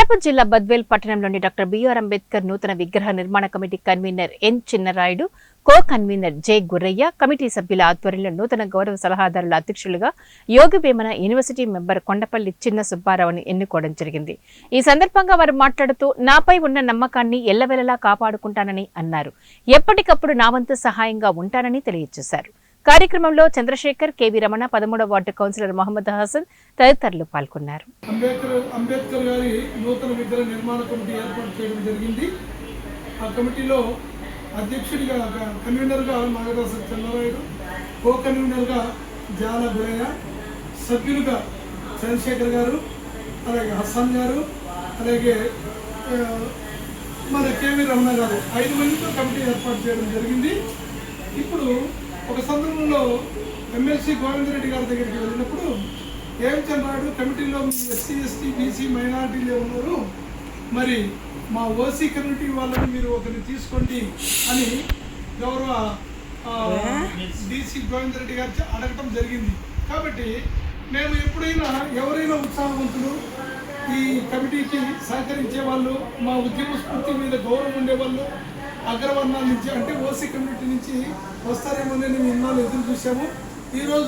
అనంతపురం జిల్లా బద్వేల్ పట్టణంలోని doctor BR Ambedkar నూతన విగ్రహ నిర్మాణ committee convener N Chinnarayudu, co convener J Gurrayya, committee సభ్యుల ఆధ్వర్యంలో నూతన గౌరవ సలహాదారుల అధ్యక్షులుగా యోగి వేమన యూనివర్సిటీ మెంబర్ కొండపల్లి చిన్న సుబ్బారావుని ఎన్నుకోవడం జరిగింది. ఈ సందర్భంగా వారు మాట్లాడుతూ నాపై ఉన్న నమ్మకాన్ని ఎల్లవెల్లలా కాపాడుకుంటానని అన్నారు. ఎప్పటికప్పుడు నా వంతు సహాయంగా ఉంటానని తెలియజేశారు. కార్యక్రమంలో చంద్రశేఖర్, కేవీ రమణ, 13వ వార్డు కౌన్సిలర్ మహమ్మద్ హసన్ తదితరులు పాల్గొన్నారు. అంబేద్కర్ గారి నూతన విగ్రహ నిర్మాణ కమిటీ ఏర్పాటు చేయడం జరిగింది. ఆ కమిటీలో అధ్యక్షుడిగా కన్వీనర్గా నాగదాస చంద్రరాయుడు, కో కన్వీనర్గా జాల గురయ్య, సభ్యులుగా చంద్రశేఖర్ గారు, అలాగే హసన్ గారు, అలాగే మన కేవీ రమణ గారు 5 మందితో కమిటీ ఏర్పాటు చేయడం జరిగింది. ఇప్పుడు ఒక సందర్భంలో ఎమ్మెల్సీ గోవిందరెడ్డి గారి దగ్గరికి వెళ్ళినప్పుడు ఏం చంద్రాడు కమిటీలో ఎస్సీ, ఎస్టీ, బీసీ, మైనారిటీలే ఉన్నారు, మరి మా ఓసీ కమ్యూనిటీ వాళ్ళని మీరు ఒకరిని తీసుకోండి అని గౌరవ డీసీ గోవిందరెడ్డి గారు అడగటం జరిగింది. కాబట్టి మేము ఎప్పుడైనా ఎవరైనా ఉత్సాహవంతులు ఈ కమిటీకి సహకరించే వాళ్ళు, మా ఉద్యమ స్ఫూర్తి మీద గౌరవం ఉండేవాళ్ళు అగ్రవర్ణాల నుంచి అంటే ఓసీ కమ్యూనిటీ నుంచి వస్తారేమో మేము ఇన్నాళ్ళు ఎదురు చూసాము. ఈరోజు